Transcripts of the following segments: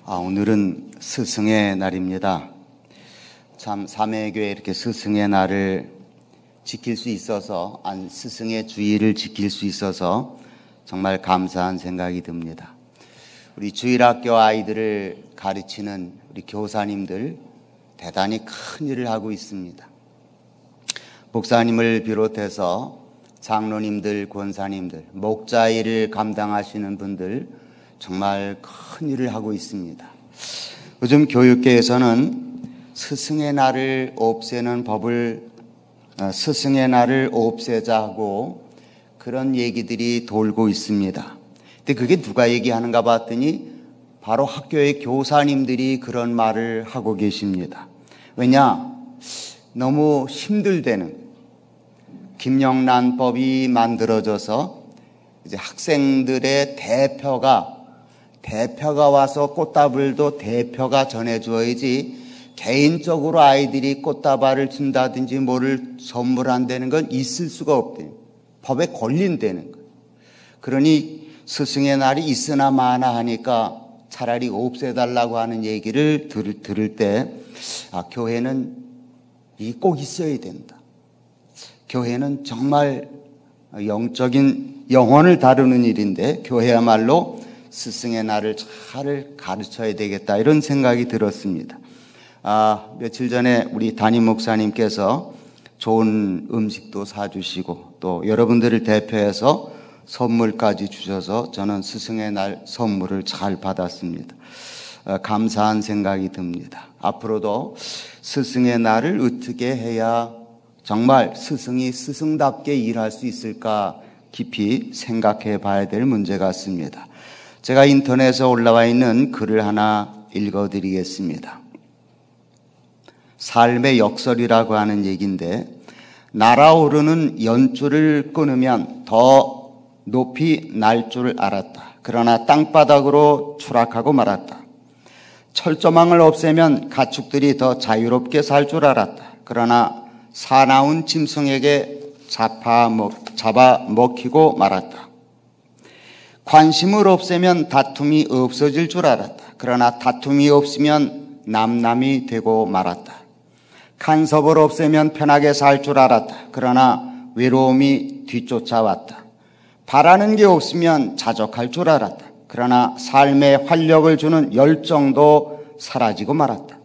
오늘은 스승의 날입니다. 참 삼회교회 이렇게 스승의 날을 지킬 수 있어서, 스승의 주의를 지킬 수 있어서 정말 감사한 생각이 듭니다. 우리 주일학교 아이들을 가르치는 우리 교사님들 대단히 큰 일을 하고 있습니다. 목사님을 비롯해서 장로님들, 권사님들, 목자 일을 감당하시는 분들 정말 큰 일을 하고 있습니다. 요즘 교육계에서는 스승의 날을 없애는 법을 스승의 날을 없애자고 그런 얘기들이 돌고 있습니다. 근데 그게 누가 얘기하는가 봤더니 바로 학교의 교사님들이 그런 말을 하고 계십니다. 왜냐? 너무 힘들다는 김영란법이 만들어져서 이제 학생들의 대표가 와서 꽃다발도 대표가 전해줘야지 개인적으로 아이들이 꽃다발을 준다든지 뭐를 선물한다는 건 있을 수가 없대요. 법에 걸린다는 거예요. 그러니 스승의 날이 있으나 마나 하니까 차라리 없애달라고 하는 얘기를 들을 때 교회는 이 꼭 있어야 된다. 교회는 정말 영적인 영혼을 다루는 일인데 교회야말로 스승의 날을 잘 가르쳐야 되겠다 이런 생각이 들었습니다. 며칠 전에 우리 담임 목사님께서 좋은 음식도 사주시고 또 여러분들을 대표해서 선물까지 주셔서 저는 스승의 날 선물을 잘 받았습니다. 감사한 생각이 듭니다. 앞으로도 스승의 날을 어떻게 해야 정말 스승이 스승답게 일할 수 있을까 깊이 생각해 봐야 될 문제 같습니다. 제가 인터넷에 올라와 있는 글을 하나 읽어드리겠습니다. 삶의 역설이라고 하는 얘기인데, 날아오르는 연줄을 끊으면 더 높이 날 줄 알았다. 그러나 땅바닥으로 추락하고 말았다. 철조망을 없애면 가축들이 더 자유롭게 살 줄 알았다. 그러나 사나운 짐승에게 잡아먹히고 말았다. 관심을 없애면 다툼이 없어질 줄 알았다. 그러나 다툼이 없으면 남남이 되고 말았다. 간섭을 없애면 편하게 살 줄 알았다. 그러나 외로움이 뒤쫓아왔다. 바라는 게 없으면 자족할 줄 알았다. 그러나 삶에 활력을 주는 열정도 사라지고 말았다.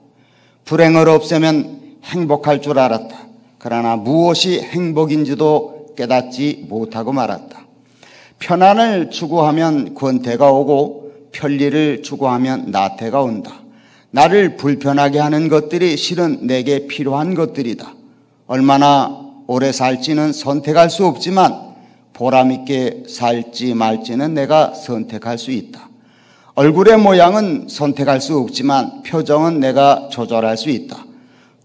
불행을 없애면 행복할 줄 알았다. 그러나 무엇이 행복인지도 깨닫지 못하고 말았다. 편안을 추구하면 권태가 오고 편리를 추구하면 나태가 온다. 나를 불편하게 하는 것들이 실은 내게 필요한 것들이다. 얼마나 오래 살지는 선택할 수 없지만 보람 있게 살지 말지는 내가 선택할 수 있다. 얼굴의 모양은 선택할 수 없지만 표정은 내가 조절할 수 있다.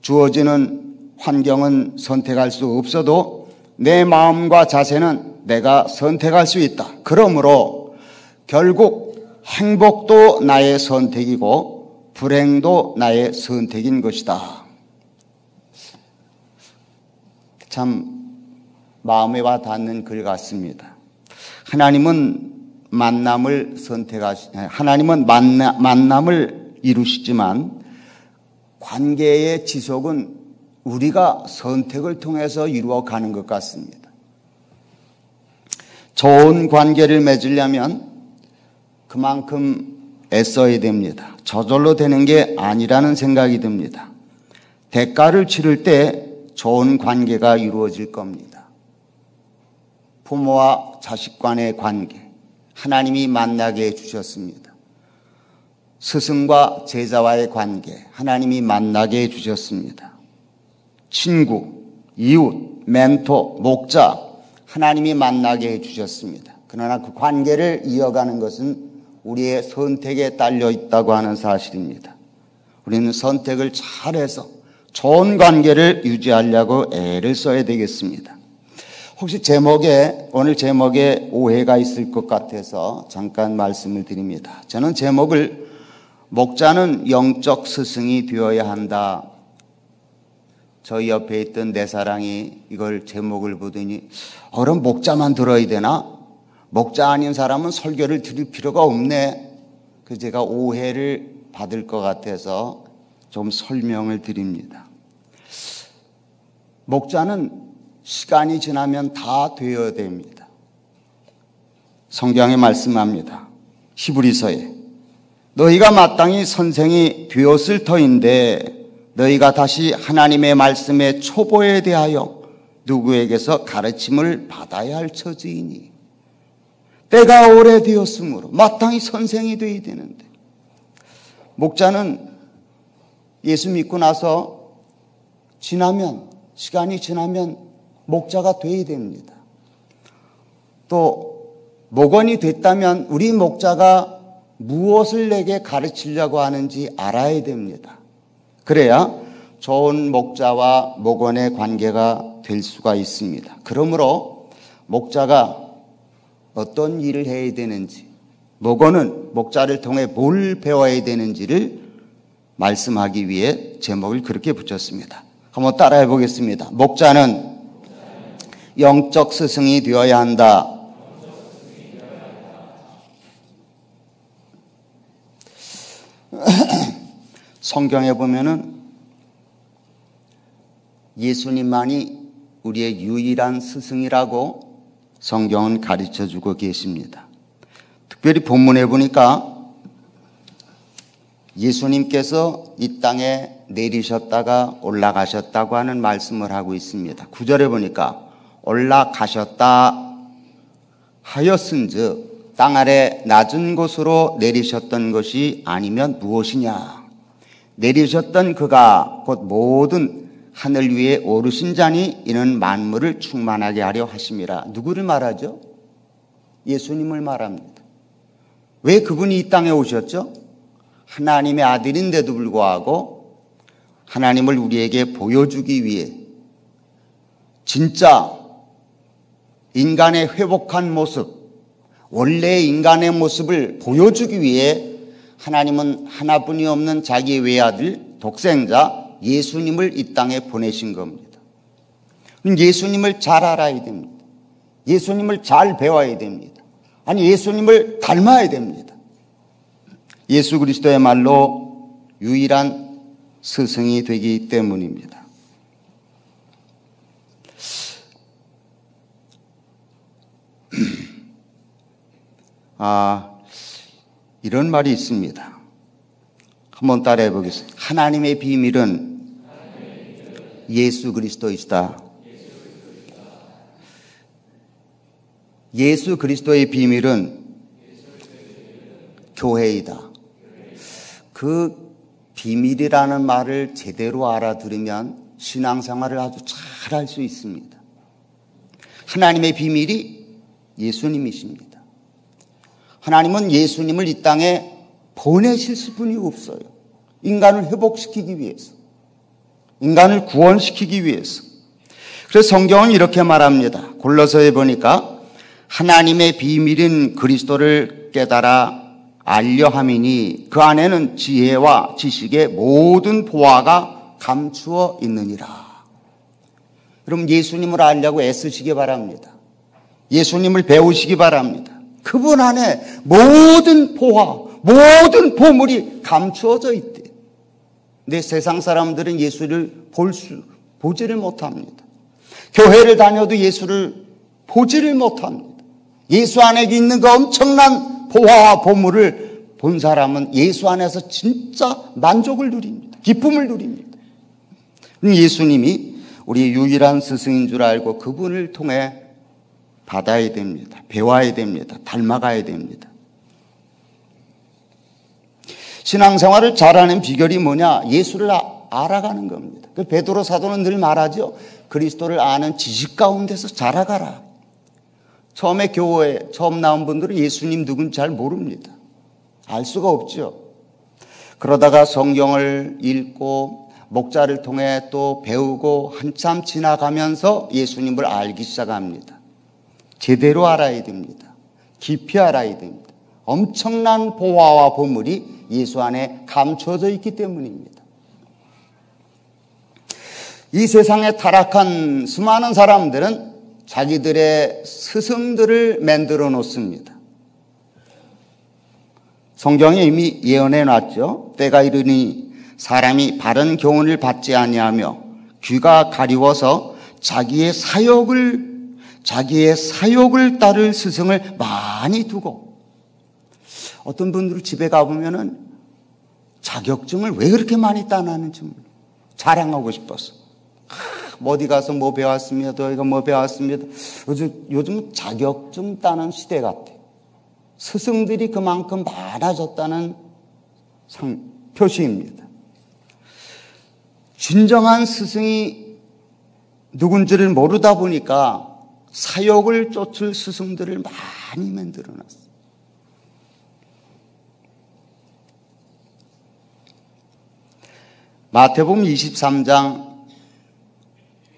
주어지는 환경은 선택할 수 없어도 내 마음과 자세는 내가 선택할 수 있다. 그러므로 결국 행복도 나의 선택이고 불행도 나의 선택인 것이다. 참 마음에 와 닿는 글 같습니다. 하나님은 만남을 만남을 이루시지만 관계의 지속은 우리가 선택을 통해서 이루어가는 것 같습니다. 좋은 관계를 맺으려면 그만큼 애써야 됩니다. 저절로 되는 게 아니라는 생각이 듭니다. 대가를 치를 때 좋은 관계가 이루어질 겁니다. 부모와 자식 간의 관계, 하나님이 만나게 해주셨습니다. 스승과 제자와의 관계, 하나님이 만나게 해주셨습니다. 친구, 이웃, 멘토, 목자, 하나님이 만나게 해주셨습니다. 그러나 그 관계를 이어가는 것은 우리의 선택에 딸려 있다고 하는 사실입니다. 우리는 선택을 잘해서 좋은 관계를 유지하려고 애를 써야 되겠습니다. 혹시 오늘 제목에 오해가 있을 것 같아서 잠깐 말씀을 드립니다. 저는 제목을 목자는 영적 스승이 되어야 한다. 저희 옆에 있던 내 사랑이 이걸 제목을 보더니 그럼 목자만 들어야 되나? 목자 아닌 사람은 설교를 들을 필요가 없네. 그래서 제가 오해를 받을 것 같아서 좀 설명을 드립니다. 목자는 시간이 지나면 다 되어야 됩니다. 성경에 말씀합니다. 히브리서에 너희가 마땅히 선생이 되었을 터인데 너희가 다시 하나님의 말씀의 초보에 대하여 누구에게서 가르침을 받아야 할 처지이니 때가 오래되었으므로 마땅히 선생이 되어야 되는데 목자는 예수 믿고 나서 시간이 지나면 목자가 되어야 됩니다. 또 목원이 됐다면 우리 목자가 무엇을 내게 가르치려고 하는지 알아야 됩니다. 그래야 좋은 목자와 목원의 관계가 될 수가 있습니다. 그러므로 목자가 어떤 일을 해야 되는지, 목원은 목자를 통해 뭘 배워야 되는지를 말씀하기 위해 제목을 그렇게 붙였습니다. 한번 따라해 보겠습니다. 목자는 영적 스승이 되어야 한다. 성경에 보면은 예수님만이 우리의 유일한 스승이라고 성경은 가르쳐 주고 계십니다. 특별히 본문에 보니까 예수님께서 이 땅에 내리셨다가 올라가셨다고 하는 말씀을 하고 있습니다. 9절에 보니까 올라가셨다 하였은즉 땅 아래 낮은 곳으로 내리셨던 것이 아니면 무엇이냐. 내리셨던 그가 곧 모든 하늘 위에 오르신 자니 이는 만물을 충만하게 하려 하심이라. 누구를 말하죠? 예수님을 말합니다. 왜 그분이 이 땅에 오셨죠? 하나님의 아들인데도 불구하고 하나님을 우리에게 보여주기 위해 진짜 인간의 회복한 모습, 원래의 인간의 모습을 보여주기 위해 하나님은 하나뿐이 없는 자기의 외아들 독생자 예수님을 이 땅에 보내신 겁니다. 예수님을 잘 알아야 됩니다. 예수님을 잘 배워야 됩니다. 아니 예수님을 닮아야 됩니다. 예수 그리스도의 말로 유일한 스승이 되기 때문입니다. 이런 말이 있습니다. 한번 따라해 보겠습니다. 하나님의 비밀은 예수 그리스도이시다. 예수 그리스도의 비밀은 교회이다. 그 비밀이라는 말을 제대로 알아들으면 신앙생활을 아주 잘 할 수 있습니다. 하나님의 비밀이 예수님이십니다. 하나님은 예수님을 이 땅에 보내실 수뿐이 없어요. 인간을 회복시키기 위해서, 인간을 구원시키기 위해서. 그래서 성경은 이렇게 말합니다. 골로새에 보니까 하나님의 비밀인 그리스도를 깨달아 알려 함이니 그 안에는 지혜와 지식의 모든 보화가 감추어 있느니라. 여러분 예수님을 알려고 애쓰시기 바랍니다. 예수님을 배우시기 바랍니다. 그분 안에 모든 보화, 모든 보물이 감추어져 있대. 근데 세상 사람들은 예수를 보지를 못합니다. 교회를 다녀도 예수를 보지를 못합니다. 예수 안에 있는 그 엄청난 보화와 보물을 본 사람은 예수 안에서 진짜 만족을 누립니다. 기쁨을 누립니다. 예수님이 우리의 유일한 스승인 줄 알고 그분을 통해 받아야 됩니다. 배워야 됩니다. 닮아가야 됩니다. 신앙생활을 잘하는 비결이 뭐냐? 예수를 알아가는 겁니다. 그 베드로 사도는 늘 말하죠. 그리스도를 아는 지식 가운데서 자라가라. 처음에 교회에 처음 나온 분들은 예수님 누군지 잘 모릅니다. 알 수가 없죠. 그러다가 성경을 읽고 목자를 통해 또 배우고 한참 지나가면서 예수님을 알기 시작합니다. 제대로 알아야 됩니다. 깊이 알아야 됩니다. 엄청난 보화와 보물이 예수 안에 감춰져 있기 때문입니다. 이 세상에 타락한 수많은 사람들은 자기들의 스승들을 만들어 놓습니다. 성경에 이미 예언해 놨죠. 때가 이르니 사람이 바른 교훈을 받지 아니하며 귀가 가리워서 자기의 사욕을 따를 스승을 많이 두고, 어떤 분들은 집에 가보면은 자격증을 왜 그렇게 많이 따놨는지 자랑하고 싶어서, 어디 가서 뭐 배웠습니다, 이거 뭐 배웠습니다. 요즘 자격증 따는 시대 같아요. 스승들이 그만큼 많아졌다는 표시입니다. 진정한 스승이 누군지를 모르다 보니까 사욕을 쫓을 스승들을 많이 만들어놨어요. 마태복음 23장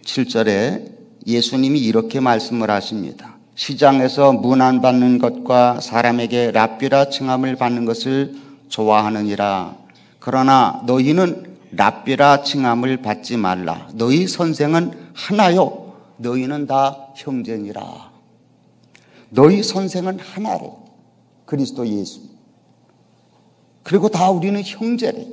7절에 예수님이 이렇게 말씀을 하십니다. 시장에서 문안 받는 것과 사람에게 랍비라 칭함을 받는 것을 좋아하느니라. 그러나 너희는 랍비라 칭함을 받지 말라. 너희 선생은 하나요. 너희는 다 형제니라. 너희 선생은 하나래. 그리스도 예수. 그리고 다 우리는 형제래.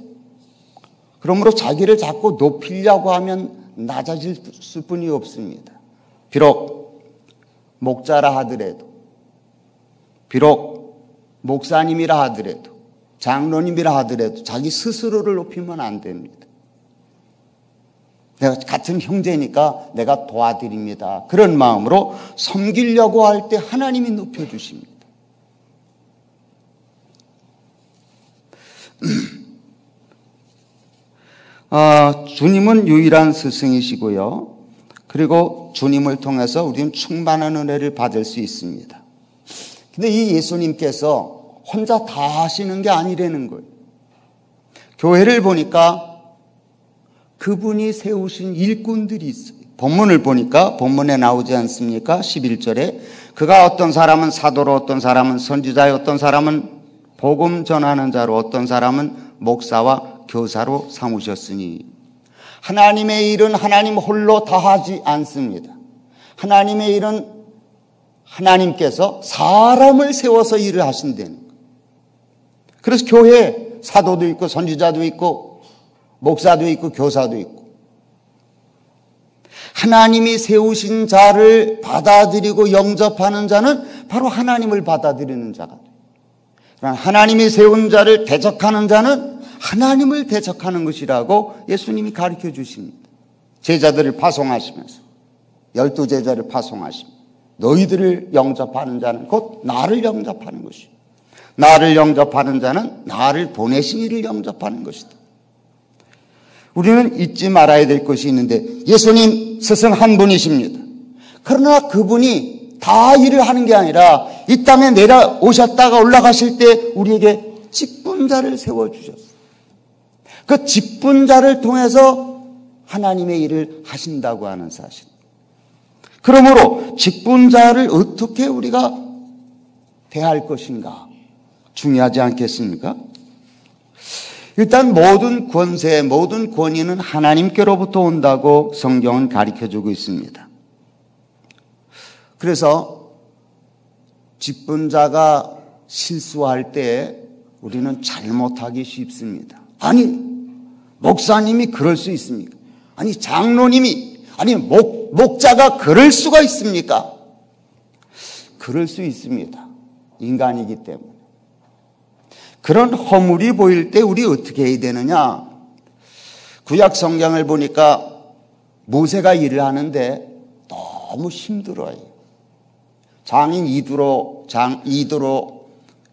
그러므로 자기를 자꾸 높이려고 하면 낮아질 뿐이 없습니다. 비록 목자라 하더라도, 비록 목사님이라 하더라도, 장로님이라 하더라도 자기 스스로를 높이면 안 됩니다. 내가 같은 형제니까 내가 도와드립니다. 그런 마음으로 섬기려고 할 때 하나님이 높여주십니다. 주님은 유일한 스승이시고요. 그리고 주님을 통해서 우리는 충만한 은혜를 받을 수 있습니다. 근데 이 예수님께서 혼자 다 하시는 게 아니라는 거예요. 교회를 보니까 그분이 세우신 일꾼들이 있어요. 본문을 보니까 본문에 나오지 않습니까? 11절에 그가 어떤 사람은 사도로, 어떤 사람은 선지자요, 어떤 사람은 복음 전하는 자로, 어떤 사람은 목사와 교사로 삼으셨으니, 하나님의 일은 하나님 홀로 다 하지 않습니다. 하나님의 일은 하나님께서 사람을 세워서 일을 하신다는 거예요. 그래서 교회에 사도도 있고 선지자도 있고 목사도 있고 교사도 있고, 하나님이 세우신 자를 받아들이고 영접하는 자는 바로 하나님을 받아들이는 자가 돼요. 하나님이 세운 자를 대적하는 자는 하나님을 대적하는 것이라고 예수님이 가르쳐 주십니다. 제자들을 파송하시면서, 12제자를 파송하십니다. 너희들을 영접하는 자는 곧 나를 영접하는 것이요, 나를 영접하는 자는 나를 보내신 이를 영접하는 것이다. 우리는 잊지 말아야 될 것이 있는데, 예수님 스승 한 분이십니다. 그러나 그분이 다 일을 하는 게 아니라 이 땅에 내려오셨다가 올라가실 때 우리에게 직분자를 세워주셨어요. 그 직분자를 통해서 하나님의 일을 하신다고 하는 사실. 그러므로 직분자를 어떻게 우리가 대할 것인가 중요하지 않겠습니까? 일단 모든 권세, 모든 권위는 하나님께로부터 온다고 성경은 가르쳐주고 있습니다. 그래서 직분자가 실수할 때 우리는 잘못하기 쉽습니다. 아니, 목사님이 그럴 수 있습니까? 아니, 장로님이, 아니, 목자가 그럴 수가 있습니까? 그럴 수 있습니다. 인간이기 때문에. 그런 허물이 보일 때 우리 어떻게 해야 되느냐? 구약 성경을 보니까 모세가 일을 하는데 너무 힘들어요. 장인 이두로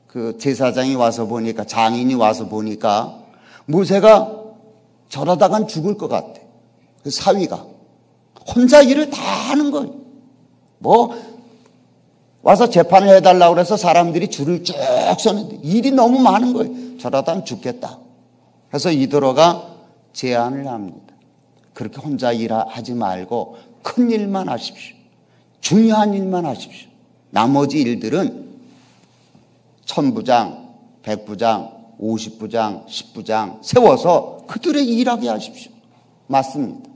그 제사장이 와서 보니까, 장인이 와서 보니까 모세가 저러다간 죽을 것 같아. 그 사위가 혼자 일을 다 하는 거예요. 와서 재판을 해달라고 그래서 사람들이 줄을 쭉 서는데 일이 너무 많은 거예요. 저러다간 죽겠다. 그래서 이도로가 제안을 합니다. 그렇게 혼자 일하지 말고 큰 일만 하십시오. 중요한 일만 하십시오. 나머지 일들은 1000부장, 100부장, 50부장, 10부장 세워서 그들의 일하게 하십시오. 맞습니다.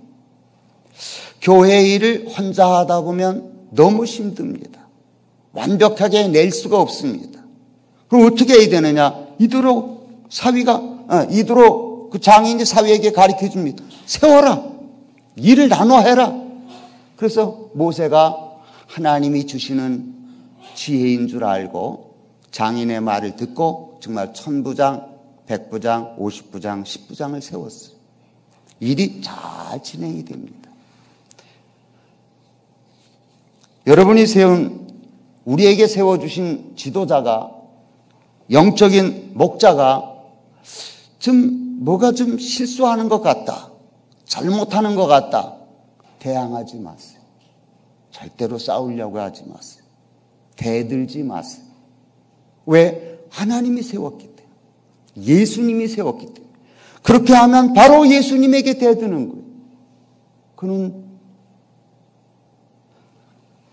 교회 일을 혼자 하다 보면 너무 힘듭니다. 완벽하게 낼 수가 없습니다. 그럼 어떻게 해야 되느냐? 이도록 이도록 그 장인이 사위에게 가르쳐 줍니다. 세워라. 일을 나눠 해라. 그래서 모세가 하나님이 주시는 지혜인 줄 알고 장인의 말을 듣고 정말 1000부장, 100부장, 50부장, 10부장을 세웠어요. 일이 잘 진행이 됩니다. 여러분이 우리에게 세워주신 지도자가, 영적인 목자가 뭐가 좀 실수하는 것 같다, 잘못하는 것 같다, 대항하지 마세요. 절대로 싸우려고 하지 마세요. 대들지 마세요. 왜? 하나님이 세웠기 때문에. 예수님이 세웠기 때문에. 그렇게 하면 바로 예수님에게 대드는 거예요. 그는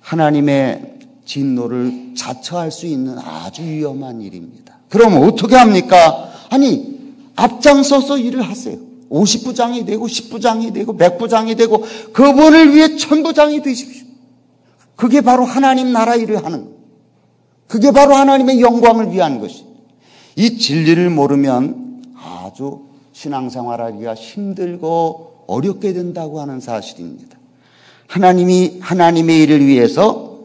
하나님의 진노를 자처할 수 있는 아주 위험한 일입니다. 그럼 어떻게 합니까? 앞장서서 일을 하세요. 50부장이 되고 10부장이 되고 100부장이 되고 그분을 위해 1000부장이 되십시오. 그게 바로 하나님 나라 일을 하는 거예요. 그게 바로 하나님의 영광을 위한 것입니다. 이 진리를 모르면 아주 신앙생활하기가 힘들고 어렵게 된다고 하는 사실입니다. 하나님의 일을 위해서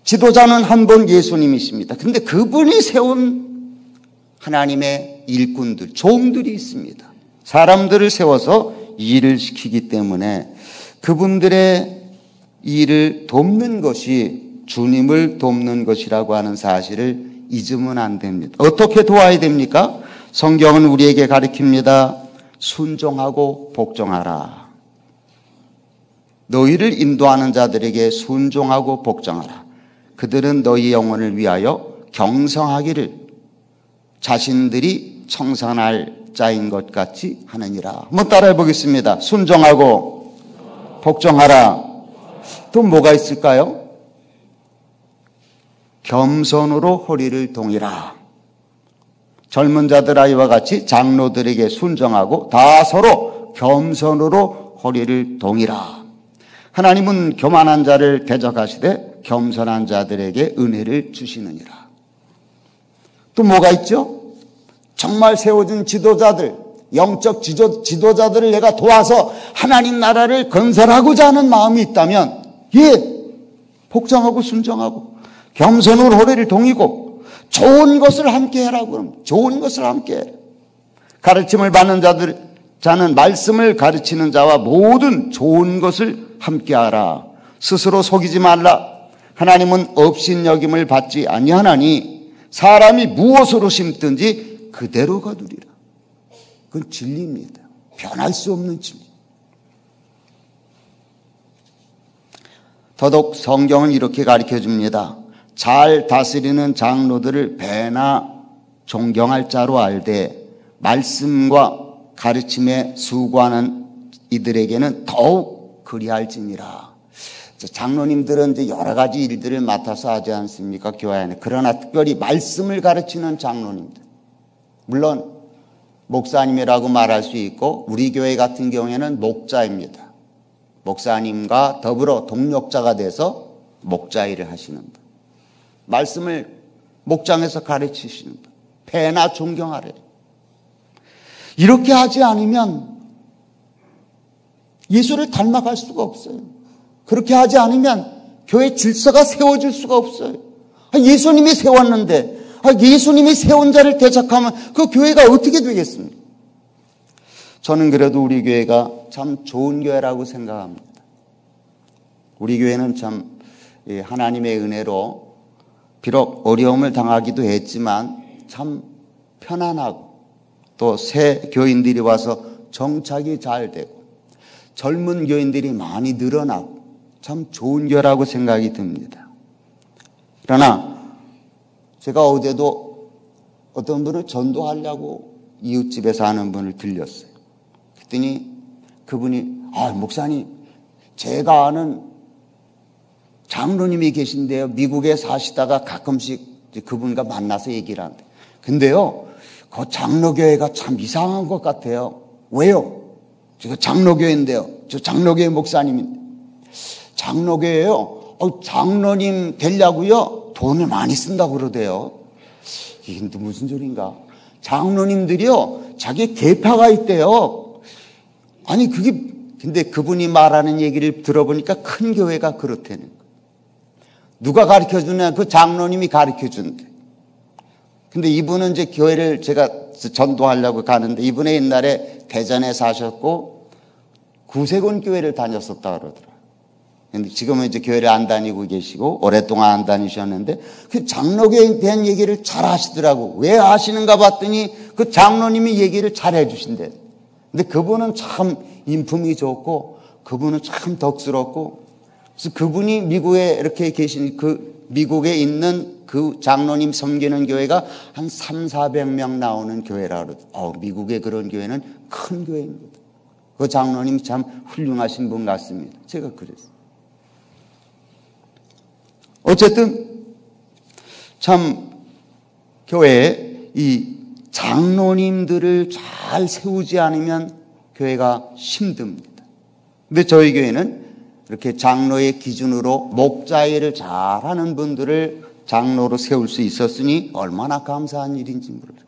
지도자는 한 분 예수님이십니다. 그런데 그분이 세운 하나님의 일꾼들, 종들이 있습니다. 사람들을 세워서 일을 시키기 때문에 그분들의 일을 돕는 것이 주님을 돕는 것이라고 하는 사실을 잊으면 안 됩니다. 어떻게 도와야 됩니까? 성경은 우리에게 가르칩니다. 순종하고 복종하라. 너희를 인도하는 자들에게 순종하고 복종하라. 그들은 너희 영혼을 위하여 경성하기를 자신들이 청산할 자인 것 같이 하느니라. 한번 따라해 보겠습니다. 순종하고 복종하라. 또 뭐가 있을까요? 겸손으로 허리를 동이라. 젊은 자들 아이와 같이 장로들에게 순종하고 다 서로 겸손으로 허리를 동이라. 하나님은 교만한 자를 대적하시되 겸손한 자들에게 은혜를 주시느니라. 또 뭐가 있죠? 정말 세워준 지도자들, 영적 지도자들을 내가 도와서 하나님 나라를 건설하고자 하는 마음이 있다면 복종하고 순종하고 겸손으로 허리를 동이고 좋은 것을 함께 해라고 합니다. 좋은 것을 함께 해라. 가르침을 받는 자는 말씀을 가르치는 자와 모든 좋은 것을 함께 하라. 스스로 속이지 말라. 하나님은 업신여김을 받지 아니하나니 사람이 무엇으로 심든지 그대로 거두리라. 그건 진리입니다. 변할 수 없는 진리. 더더욱 성경은 이렇게 가르쳐줍니다. 잘 다스리는 장로들을 배나 존경할 자로 알되 말씀과 가르침에 수고하는 이들에게는 더욱 그리할지니라. 장로님들은 이제 여러 가지 일들을 맡아서 하지 않습니까? 교회 안에. 그러나 특별히 말씀을 가르치는 장로님들. 물론 목사님이라고 말할 수 있고 우리 교회 같은 경우에는 목자입니다. 목사님과 더불어 동력자가 돼서 목자 일을 하시는 분. 말씀을 목장에서 가르치시는 분. 배나 존경하래. 이렇게 하지 않으면 예수를 닮아갈 수가 없어요. 그렇게 하지 않으면 교회 질서가 세워질 수가 없어요. 예수님이 세웠는데 예수님이 세운 자를 대적하면 그 교회가 어떻게 되겠습니까? 저는 그래도 우리 교회가 참 좋은 교회라고 생각합니다. 우리 교회는 참 하나님의 은혜로 비록 어려움을 당하기도 했지만 참 편안하고 또 새 교인들이 와서 정착이 잘 되고 젊은 교인들이 많이 늘어나고 참 좋은 교회라고 생각이 듭니다. 그러나 제가 어제도 어떤 분을 전도하려고 이웃집에 사는 분을 들렸어요. 그랬더니 그분이 목사님 제가 아는 장로님이 계신데요. 미국에 사시다가 가끔씩 그분과 만나서 얘기를 하는데 근데요 그 장로교회가 참 이상한 것 같아요. 왜요? 제가 장로교회인데요. 저 장로교회 목사님인데 장로교회요. 장로님 되려고요 돈을 많이 쓴다고 그러대요. 이게 무슨 소린가? 장로님들이요, 자기 계파가 있대요. 아니, 근데 그분이 말하는 얘기를 들어보니까 큰 교회가 그렇다는 거예요. 누가 가르쳐 주냐? 그 장로님이 가르쳐 준대. 근데 이분은 이제 교회를 제가 전도하려고 가는데, 이분은 옛날에 대전에 사셨고 구세군 교회를 다녔었다 그러더라고요. 근데 지금은 이제 교회를 안 다니고 계시고 오랫동안 안 다니셨는데, 그 장로교에 대한 얘기를 잘 하시더라고. 왜 하시는가 봤더니 그 장로님이 얘기를 잘 해주신대. 근데 그분은 참 인품이 좋고 그분은 참 덕스럽고, 그래서 그분이 미국에 이렇게 계신 미국에 있는 그 장로님 섬기는 교회가 한 300~400명 나오는 교회라 그러더라고요. 미국의 그런 교회는 큰 교회입니다. 그 장로님 참 훌륭하신 분 같습니다. 제가 그랬어요. 어쨌든 참 교회에 이 장로님들을 잘 세우지 않으면 교회가 힘듭니다. 근데 저희 교회는 이렇게 장로의 기준으로 목자 일을 잘하는 분들을 장로로 세울 수 있었으니 얼마나 감사한 일인지 모르겠어요.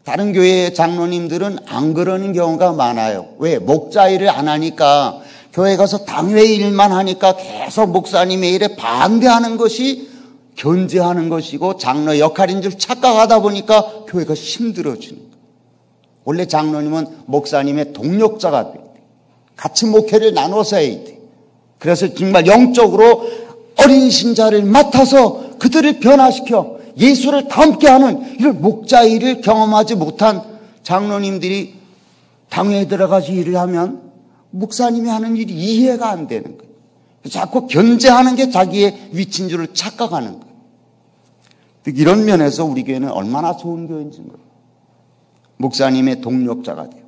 다른 교회의 장로님들은 안 그러는 경우가 많아요. 왜? 목자 일을 안 하니까, 교회 가서 당회 일만 하니까 계속 목사님의 일에 반대하는 것이 견제하는 것이고 장로 역할인 줄 착각하다 보니까 교회가 힘들어지는 거예요. 원래 장로님은 목사님의 동력자가 돼요. 같이 목회를 나눠서 해야 돼. 그래서 정말 영적으로 어린 신자를 맡아서 그들을 변화시켜 예수를 닮게 하는 이런 목자 일을 경험하지 못한 장로님들이 당회에 들어가서 일을 하면 목사님이 하는 일이 이해가 안 되는 거예요. 자꾸 견제하는 게 자기의 위치인 줄 착각하는 거예요. 이런 면에서 우리 교회는 얼마나 좋은 교회인지 모르겠어요. 목사님의 동력자가 돼요.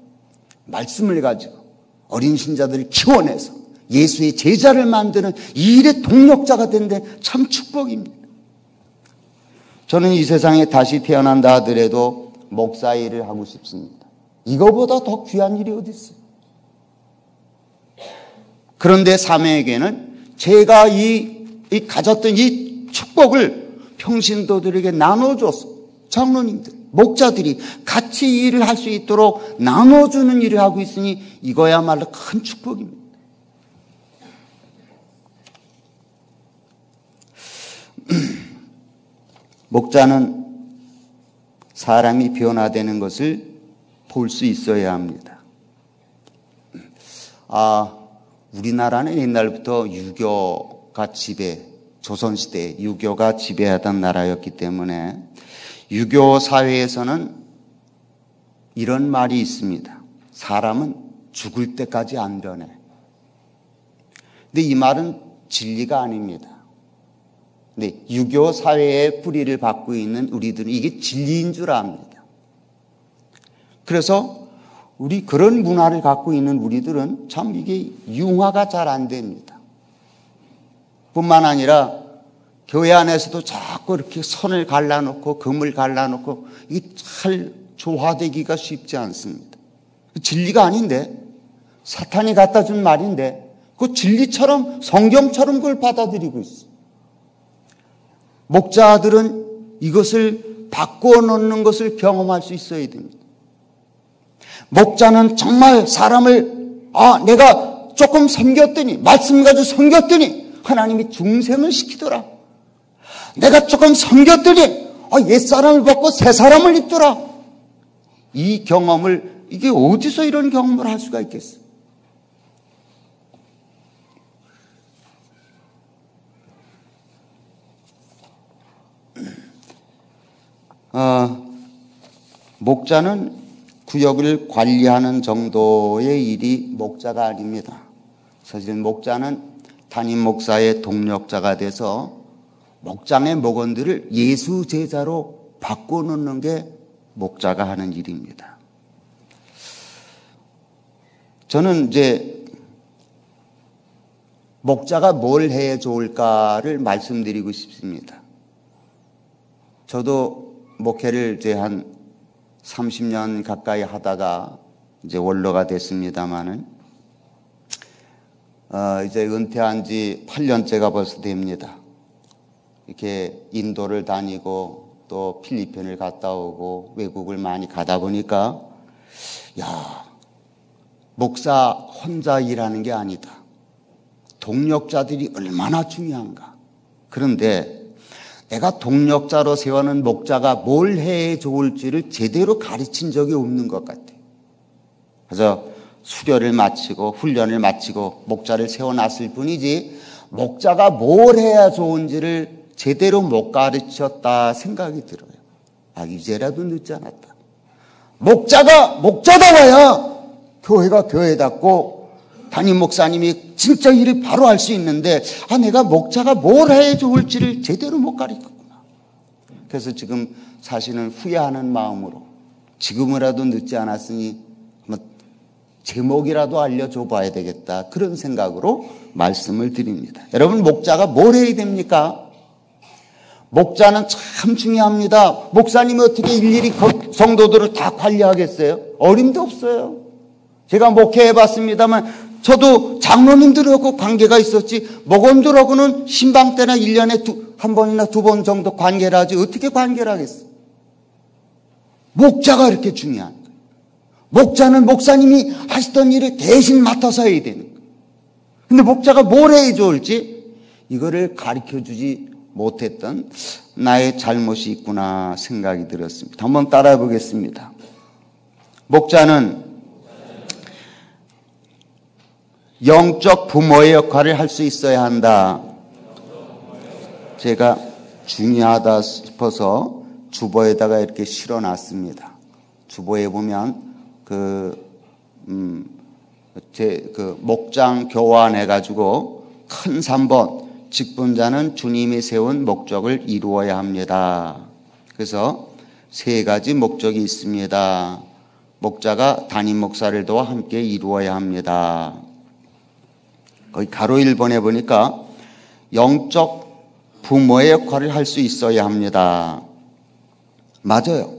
말씀을 가지고 어린 신자들을 키워내서 예수의 제자를 만드는 이 일의 동력자가 된데 참 축복입니다. 저는 이 세상에 다시 태어난다 하더라도 목사 일을 하고 싶습니다. 이거보다 더 귀한 일이 어디 있어요? 그런데 사명에게는 제가 가졌던 이 축복을 평신도들에게 나눠줘서 장로님들, 목자들이 같이 일을 할 수 있도록 나눠주는 일을 하고 있으니 이거야말로 큰 축복입니다. 목자는 사람이 변화되는 것을 볼 수 있어야 합니다. 우리나라는 옛날부터 유교가 조선시대 유교가 지배하던 나라였기 때문에 유교 사회에서는 이런 말이 있습니다. 사람은 죽을 때까지 안 변해. 근데 이 말은 진리가 아닙니다. 근데 유교 사회의 뿌리를 받고 있는 우리들은 이게 진리인 줄 압니다. 그래서 우리 그런 문화를 갖고 있는 우리들은 참 이게 융화가 잘 안 됩니다. 뿐만 아니라 교회 안에서도 자꾸 이렇게 선을 갈라놓고 금을 갈라놓고 이게 잘 조화되기가 쉽지 않습니다. 진리가 아닌데, 사탄이 갖다 준 말인데 그 진리처럼 성경처럼 그걸 받아들이고 있어요. 목자들은 이것을 바꾸어 놓는 것을 경험할 수 있어야 됩니다. 목자는 정말 사람을 내가 조금 섬겼더니, 말씀 가지고 섬겼더니 하나님이 중생을 시키더라. 내가 조금 섬겼더니 옛사람을 벗고 새사람을 입더라. 이 경험을, 이게 어디서 이런 경험을 할 수가 있겠어요? 목자는 구역을 관리하는 정도의 일이 목자가 아닙니다. 사실 목자는 담임 목사의 동력자가 돼서 목장의 목원들을 예수 제자로 바꿔놓는 게 목자가 하는 일입니다. 저는 이제 목자가 뭘 해야 좋을까를 말씀드리고 싶습니다. 저도 목회를 이제 한 30년 가까이 하다가 이제 원로가 됐습니다만은, 이제 은퇴한 지 8년째가 벌써 됩니다. 이렇게 인도를 다니고 또 필리핀을 갔다 오고 외국을 많이 가다 보니까 야, 목사 혼자 일하는 게 아니다. 동력자들이 얼마나 중요한가. 그런데 내가 동력자로 세우는 목자가 뭘 해야 좋을지를 제대로 가르친 적이 없는 것 같아요. 그래서 수료를 마치고 훈련을 마치고 목자를 세워놨을 뿐이지 목자가 뭘 해야 좋은지를 제대로 못 가르쳤다 생각이 들어요. 아, 이제라도 늦지 않았다. 목자가 목자다워야 교회가 교회답고 담임 목사님이 진짜 일을 바로 할 수 있는데 내가 목자가 뭘 해야 좋을지를 제대로 못 가르쳤구나. 그래서 지금 사실은 후회하는 마음으로 지금이라도 늦지 않았으니 제목이라도 알려줘 봐야 되겠다. 그런 생각으로 말씀을 드립니다. 여러분, 목자가 뭘 해야 됩니까? 목자는 참 중요합니다. 목사님이 어떻게 일일이 성도들을 다 관리하겠어요? 어림도 없어요. 제가 목회해 봤습니다만 저도 장로님들하고 관계가 있었지 목원들하고는 신방 때나 1년에 한 번이나 2번 정도 관계를 하지 어떻게 관계를 하겠어요? 목자가 이렇게 중요한 거예요. 목자는 목사님이 하시던 일을 대신 맡아서 해야 되는 거예요. 근데 목자가 뭘 해야 좋을지 이거를 가르쳐주지 못했던 나의 잘못이 있구나 생각이 들었습니다. 한번 따라해 보겠습니다. 목자는 영적 부모의 역할을 할 수 있어야 한다. 제가 중요하다 싶어서 주보에다가 이렇게 실어놨습니다. 주보에 보면 목장 교환해가지고 큰 3번 직분자는 주님이 세운 목적을 이루어야 합니다. 그래서 3가지 목적이 있습니다. 목자가 담임 목사를 도와 함께 이루어야 합니다. 거기 가로 1번에 보니까 영적 부모의 역할을 할 수 있어야 합니다. 맞아요.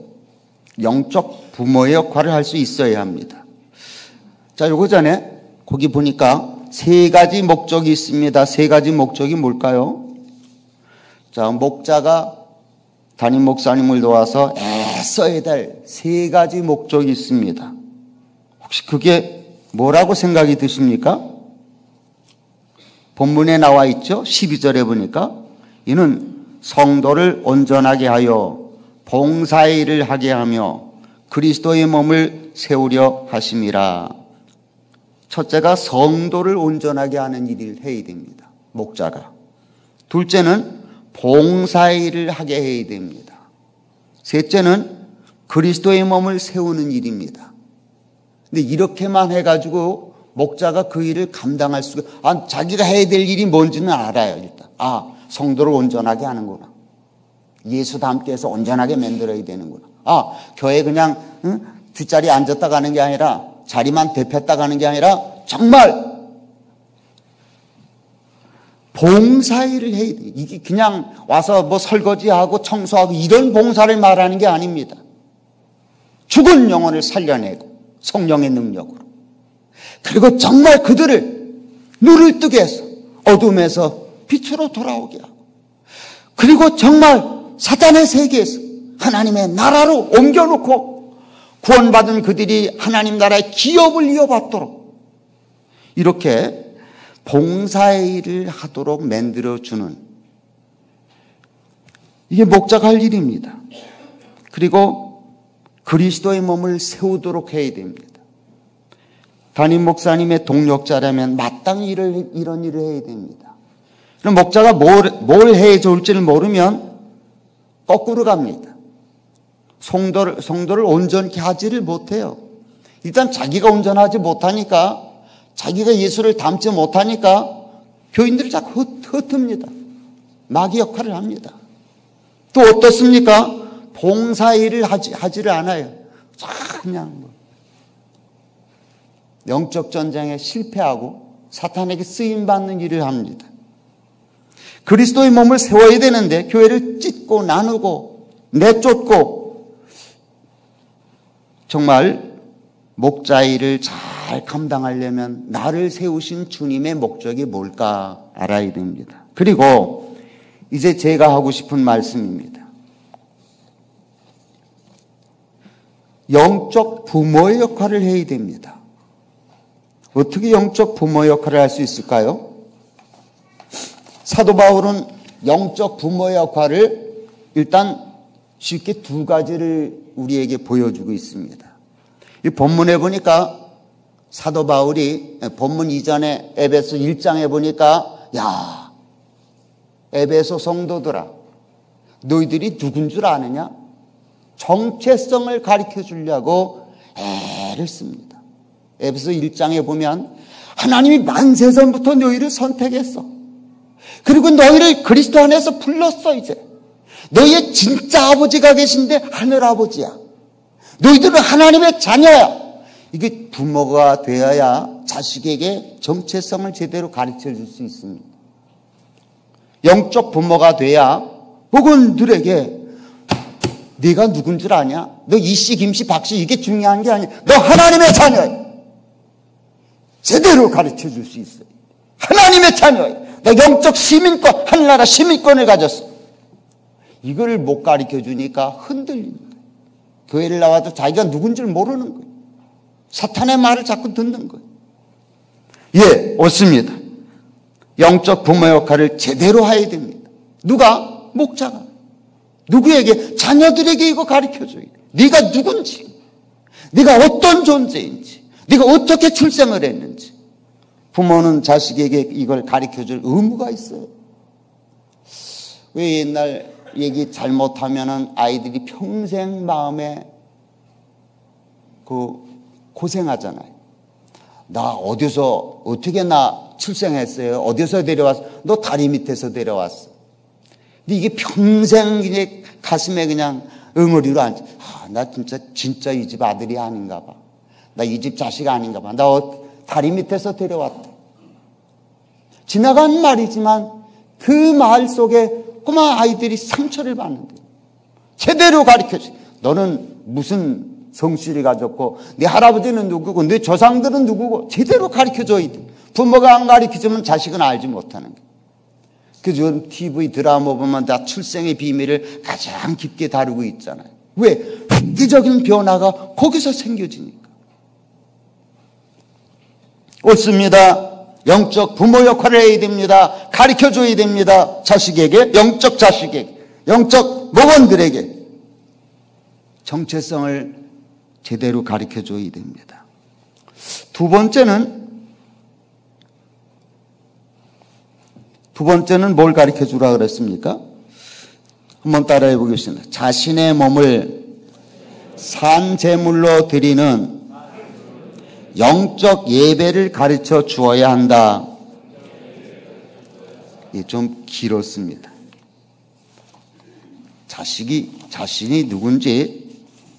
영적 부모의 역할을 할 수 있어야 합니다. 자, 요거 전에 거기 보니까 3가지 목적이 있습니다. 3가지 목적이 뭘까요? 자, 목자가 담임 목사님을 도와서 애써야 될 3가지 목적이 있습니다. 혹시 그게 뭐라고 생각이 드십니까? 본문에 나와 있죠? 12절에 보니까 이는 성도를 온전하게 하여 봉사일을 하게 하며 그리스도의 몸을 세우려 하심이라. 첫째가 성도를 온전하게 하는 일을 해야 됩니다. 목자가. 둘째는 봉사일을 하게 해야 됩니다. 셋째는 그리스도의 몸을 세우는 일입니다. 근데 이렇게만 해가지고 목자가 그 일을 감당할 수가, 자기가 해야 될 일이 뭔지는 알아요, 일단. 성도를 온전하게 하는구나. 예수 닮게 해서 온전하게 만들어야 되는구나. 교회 그냥 뒷자리에 앉았다 가는 게 아니라 자리만 대폈다 가는 게 아니라 정말 봉사일을 해야 돼. 이게 그냥 와서 뭐 설거지하고 청소하고 이런 봉사를 말하는 게 아닙니다. 죽은 영혼을 살려내고 성령의 능력으로. 그리고 정말 그들을 눈을 뜨게 해서 어둠에서 빛으로 돌아오게 하고, 그리고 정말 사탄의 세계에서 하나님의 나라로 옮겨놓고 구원받은 그들이 하나님 나라의 기업을 이어받도록 이렇게 봉사의 일을 하도록 만들어주는, 이게 목자가 할 일입니다. 그리고 그리스도의 몸을 세우도록 해야 됩니다. 담임 목사님의 동력자라면 마땅히 이런 일을 해야 됩니다. 그럼 목자가 뭘 해야 좋을지를 모르면 거꾸로 갑니다. 성도를 온전히 하지를 못해요. 일단 자기가 온전하지 못하니까, 자기가 예수를 닮지 못하니까 교인들이 자꾸 흩습니다. 마귀 역할을 합니다. 또 어떻습니까? 봉사일을 하지를 않아요. 그냥 영적 전쟁에 실패하고 사탄에게 쓰임받는 일을 합니다. 그리스도의 몸을 세워야 되는데 교회를 찢고 나누고 내쫓고, 정말 목자 일을 잘 감당하려면 나를 세우신 주님의 목적이 뭘까 알아야 됩니다. 그리고 이제 제가 하고 싶은 말씀입니다. 영적 부모의 역할을 해야 됩니다. 어떻게 영적 부모 역할을 할 수 있을까요? 사도 바울은 영적 부모의 역할을 일단 쉽게 두 가지를 우리에게 보여주고 있습니다. 이 본문에 보니까 사도 바울이 본문 이전에 에베소 1장에 보니까 야, 에베소 성도들아, 너희들이 누군 줄 아느냐? 정체성을 가르쳐 주려고 애를 씁니다. 에베소 1장에 보면 하나님이 만세전부터 너희를 선택했어. 그리고 너희를 그리스도 안에서 불렀어. 이제 너희의 진짜 아버지가 계신데 하늘아버지야. 너희들은 하나님의 자녀야. 이게 부모가 되어야 자식에게 정체성을 제대로 가르쳐 줄 수 있습니다. 영적 부모가 돼야 복원들에게 네가 누군 줄 아냐? 너 이씨, 김씨, 박씨 이게 중요한 게 아니야. 너 하나님의 자녀야. 제대로 가르쳐 줄 수 있어요. 하나님의 자녀야. 너 영적 시민권, 하늘나라 시민권을 가졌어. 이걸 못 가르쳐 주니까 흔들립니다. 교회를 나와도 자기가 누군 줄 모르는 거예요. 사탄의 말을 자꾸 듣는 거예요. 예, 옳습니다. 영적 부모 역할을 제대로 해야 됩니다. 누가? 목자가. 누구에게? 자녀들에게 이거 가르쳐줘야 돼. 네가 누군지, 네가 어떤 존재인지, 네가 어떻게 출생을 했는지. 부모는 자식에게 이걸 가르쳐줄 의무가 있어요. 왜 옛날 얘기 잘못하면은 아이들이 평생 마음에 고생하잖아요. 나 어디서 어떻게 나 출생했어요? 어디서 데려왔어? 너 다리 밑에서 데려왔어. 근데 이게 평생 이제 가슴에 그냥 응어리로 앉아. 나 진짜 이 집 아들이 아닌가 봐. 나 이 집 자식 아닌가 봐. 나 다리 밑에서 데려왔다. 지나간 말이지만 그 말 속에 꼬마 아이들이 상처를 받는 거예요. 제대로 가르쳐줘. 너는 무슨 성씨를 가졌고 네 할아버지는 누구고 네 조상들은 누구고 제대로 가르쳐줘야 돼. 부모가 안 가르쳐주면 자식은 알지 못하는 거예요. 그래서 요즘 TV 드라마 보면 다 출생의 비밀을 가장 깊게 다루고 있잖아요. 왜? 획기적인 변화가 거기서 생겨지니까. 옳습니다. 영적 부모 역할을 해야 됩니다. 가르쳐줘야 됩니다. 자식에게, 영적 자식에게, 영적 모범들에게 정체성을 제대로 가르쳐줘야 됩니다. 두 번째는 뭘 가르쳐주라 그랬습니까? 한번 따라해 보겠습니다. 자신의 몸을 산 제물로 드리는 영적 예배를 가르쳐 주어야 한다. 좀 길었습니다. 자신이 누군지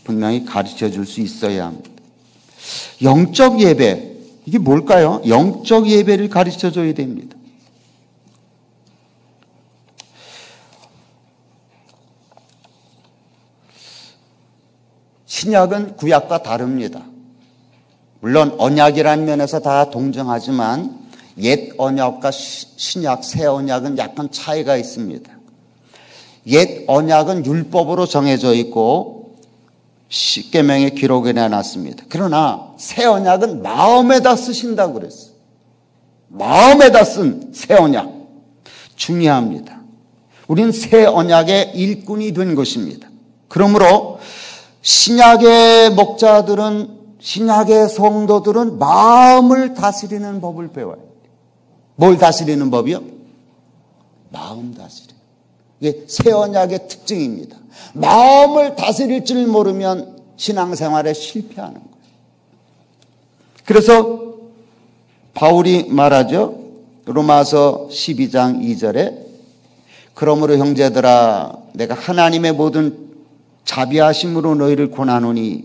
분명히 가르쳐 줄 수 있어야 합니다. 영적 예배, 이게 뭘까요? 영적 예배를 가르쳐 줘야 됩니다. 신약은 구약과 다릅니다. 물론 언약이라는 면에서 다 동정하지만 옛 언약과 신약, 새 언약은 약간 차이가 있습니다. 옛 언약은 율법으로 정해져 있고 십계명에 기록해 놨습니다. 그러나 새 언약은 마음에다 쓰신다고 그랬어요. 마음에다 쓴 새 언약. 중요합니다. 우리는 새 언약의 일꾼이 된 것입니다. 그러므로 신약의 목자들은, 신약의 성도들은 마음을 다스리는 법을 배워야 돼요. 뭘 다스리는 법이요? 마음 다스리는. 이게 새 언약의 특징입니다. 마음을 다스릴 줄 모르면 신앙생활에 실패하는 거예요. 그래서 바울이 말하죠. 로마서 12장 2절에 그러므로 형제들아 내가 하나님의 모든 자비하심으로 너희를 권하노니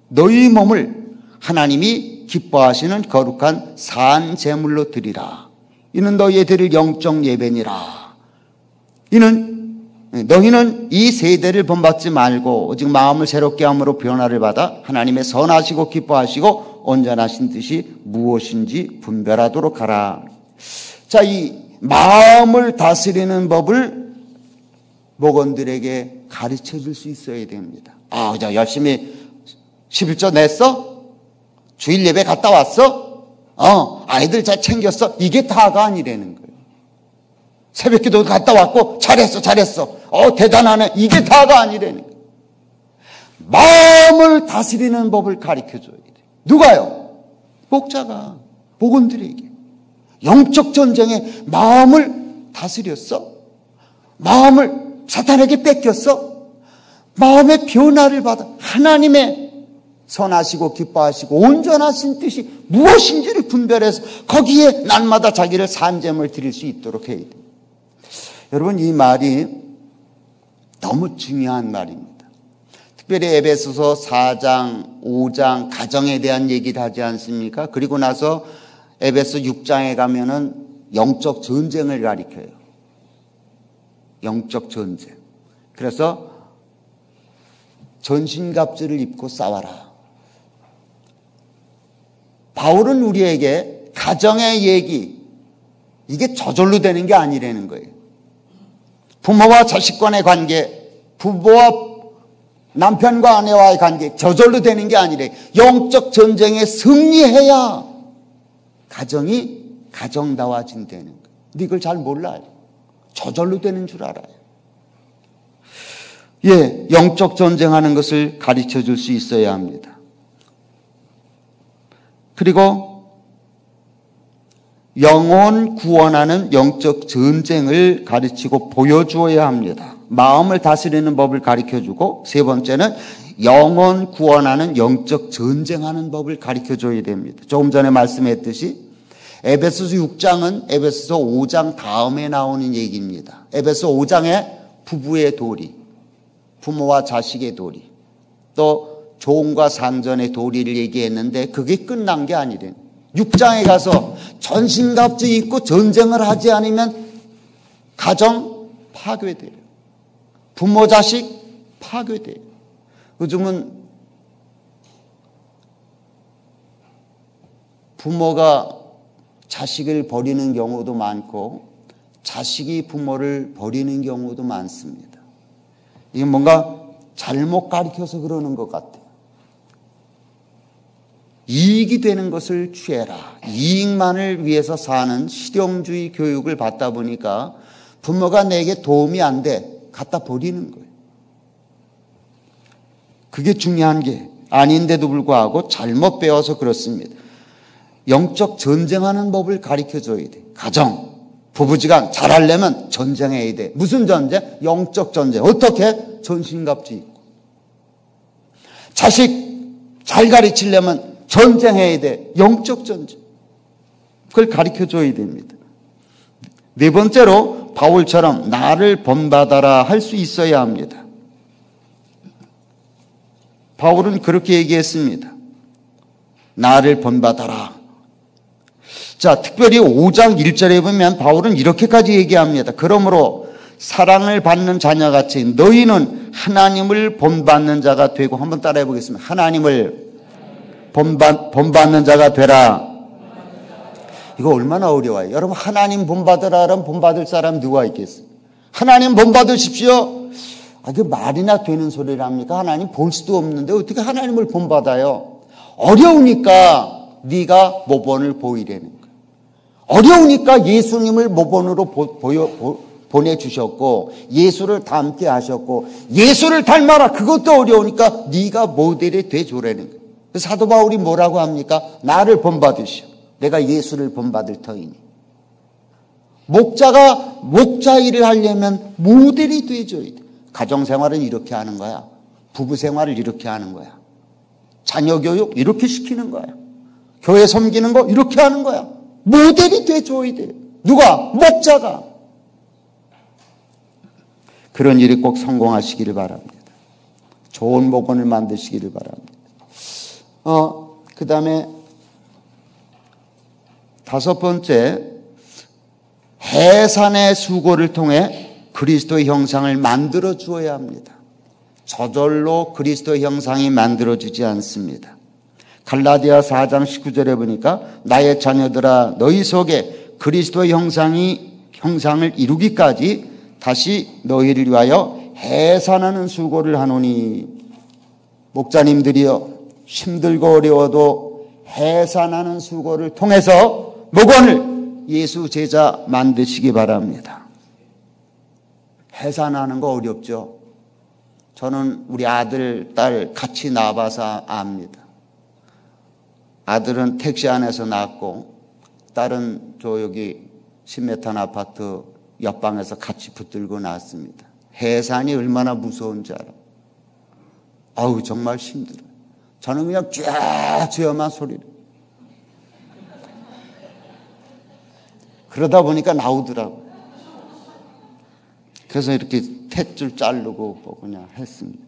너희 몸을 하나님이 기뻐하시는 거룩한 산 제물로 드리라. 이는 너희의 드릴 영적 예배니라. 너희는 이 세대를 본받지 말고 오직 마음을 새롭게 함으로 변화를 받아 하나님의 선하시고 기뻐하시고 온전하신 뜻이 무엇인지 분별하도록 하라. 자, 이 마음을 다스리는 법을 목원들에게 가르쳐 줄 수 있어야 됩니다. 자, 열심히 11조 냈어? 주일 예배 갔다 왔어? 아이들 잘 챙겼어? 이게 다가 아니라는 거예요. 새벽 기도 갔다 왔고 잘했어. 대단하네. 이게 다가 아니라는 거예요. 마음을 다스리는 법을 가르쳐줘야 돼요. 누가요? 목자가 복원들에게. 영적 전쟁에 마음을 다스렸어? 마음을 사탄에게 뺏겼어? 마음의 변화를 받아 하나님의 선하시고 기뻐하시고 온전하신 뜻이 무엇인지를 분별해서 거기에 날마다 자기를 산재물 드릴 수 있도록 해야 돼요. 여러분, 이 말이 너무 중요한 말입니다. 특별히 에베소서 4장, 5장 가정에 대한 얘기를 하지 않습니까? 그리고 나서 에베소 6장에 가면은 영적 전쟁을 가리켜요. 영적 전쟁. 그래서 전신갑주를 입고 싸워라. 바울은 우리에게 가정의 얘기, 이게 저절로 되는 게 아니라는 거예요. 부모와 자식 간의 관계, 부부와 남편과 아내와의 관계, 저절로 되는 게 아니래. 영적 전쟁에 승리해야 가정이 가정다워진다는 거예요. 근데 이걸 잘 몰라요. 저절로 되는 줄 알아요. 예, 영적 전쟁하는 것을 가르쳐 줄 수 있어야 합니다. 그리고 영혼 구원하는 영적 전쟁을 가르치고 보여주어야 합니다. 마음을 다스리는 법을 가르쳐주고, 세 번째는 영혼 구원하는 영적 전쟁하는 법을 가르쳐줘야 됩니다. 조금 전에 말씀했듯이 에베소서 6장은 에베소서 5장 다음에 나오는 얘기입니다. 에베소 5장에 부부의 도리, 부모와 자식의 도리, 또 조언과 상전의 도리를 얘기했는데 그게 끝난 게 아니래. 6장에 가서 전신갑주 입고 전쟁을 하지 않으면 가정 파괴돼요. 부모 자식 파괴돼요. 요즘은 부모가 자식을 버리는 경우도 많고 자식이 부모를 버리는 경우도 많습니다. 이게 뭔가 잘못 가르쳐서 그러는 것 같아요. 이익이 되는 것을 취해라. 이익만을 위해서 사는 실용주의 교육을 받다 보니까 부모가 내게 도움이 안 돼. 갖다 버리는 거예요. 그게 중요한 게 아닌데도 불구하고 잘못 배워서 그렇습니다. 영적 전쟁하는 법을 가르쳐줘야 돼. 가정, 부부지간 잘하려면 전쟁해야 돼. 무슨 전쟁? 영적 전쟁. 어떻게? 전신갑주 입고. 자식 잘 가르치려면 전쟁해야 돼. 영적 전쟁. 그걸 가르쳐줘야 됩니다. 네 번째로 바울처럼 나를 본받아라 할 수 있어야 합니다. 바울은 그렇게 얘기했습니다. 나를 본받아라. 자, 특별히 5장 1절에 보면 바울은 이렇게까지 얘기합니다. 그러므로 사랑을 받는 자녀같이 너희는 하나님을 본받는 자가 되고, 한번 따라해 보겠습니다. 하나님을 본받는 자가 되라. 이거 얼마나 어려워요. 여러분, 하나님 본받으라 하면 본받을 사람 누가 있겠어요? 하나님 본받으십시오. 그 말이나 되는 소리를 합니까? 하나님 볼 수도 없는데 어떻게 하나님을 본받아요? 어려우니까 네가 모본을 보이라는 거예요. 어려우니까 예수님을 모본으로 보내주셨고 예수를 닮게 하셨고 예수를 닮아라. 그것도 어려우니까 네가 모델이 돼줘라는 거예요. 사도 바울이 뭐라고 합니까? 나를 본받으시오. 내가 예수를 본받을 터이니. 목자가 목자 일을 하려면 모델이 돼줘야 돼. 가정생활은 이렇게 하는 거야. 부부생활을 이렇게 하는 거야. 자녀교육 이렇게 시키는 거야. 교회 섬기는 거 이렇게 하는 거야. 모델이 돼줘야 돼. 누가? 목자가. 그런 일이 꼭 성공하시기를 바랍니다. 좋은 모본을 만드시기를 바랍니다. 그 다음에 다섯 번째, 해산의 수고를 통해 그리스도의 형상을 만들어 주어야 합니다. 저절로 그리스도의 형상이 만들어지지 않습니다. 갈라디아 4장 19절에 보니까 나의 자녀들아 너희 속에 그리스도의 형상을 이루기까지 다시 너희를 위하여 해산하는 수고를 하노니. 목자님들이여, 힘들고 어려워도 해산하는 수고를 통해서 목원을 예수 제자 만드시기 바랍니다. 해산하는 거 어렵죠? 저는 우리 아들, 딸 같이 낳아봐서 압니다. 아들은 택시 안에서 낳았고 딸은 여기 10m 아파트 옆방에서 같이 붙들고 낳았습니다. 해산이 얼마나 무서운지 알아. 아우 정말 힘들어요. 저는 그냥 쫙 쥐어만 소리를. 그러다 보니까 나오더라고요. 그래서 이렇게 탯줄 자르고 그냥 했습니다.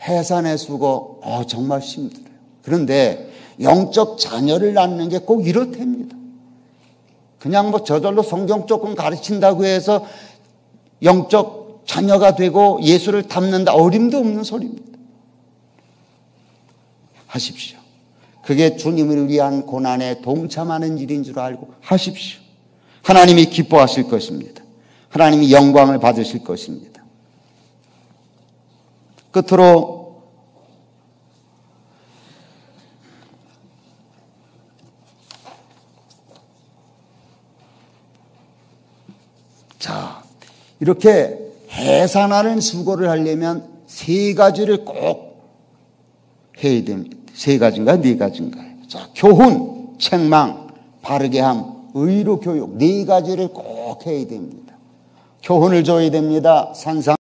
해산의 수고 정말 힘들어요. 그런데 영적 자녀를 낳는 게 꼭 이렇답니다. 그냥 저절로 성경 조금 가르친다고 해서 영적 자녀가 되고 예수를 닮는다, 어림도 없는 소리입니다. 하십시오. 그게 주님을 위한 고난에 동참하는 일인 줄 알고 하십시오. 하나님이 기뻐하실 것입니다. 하나님이 영광을 받으실 것입니다. 끝으로 이렇게 해산하는 수고를 하려면 세 가지를 꼭 해야 됩니다. 세 가지인가 네 가지인가요? 교훈, 책망, 바르게 함, 의로 교육 네 가지를 꼭 해야 됩니다. 교훈을 줘야 됩니다. 산상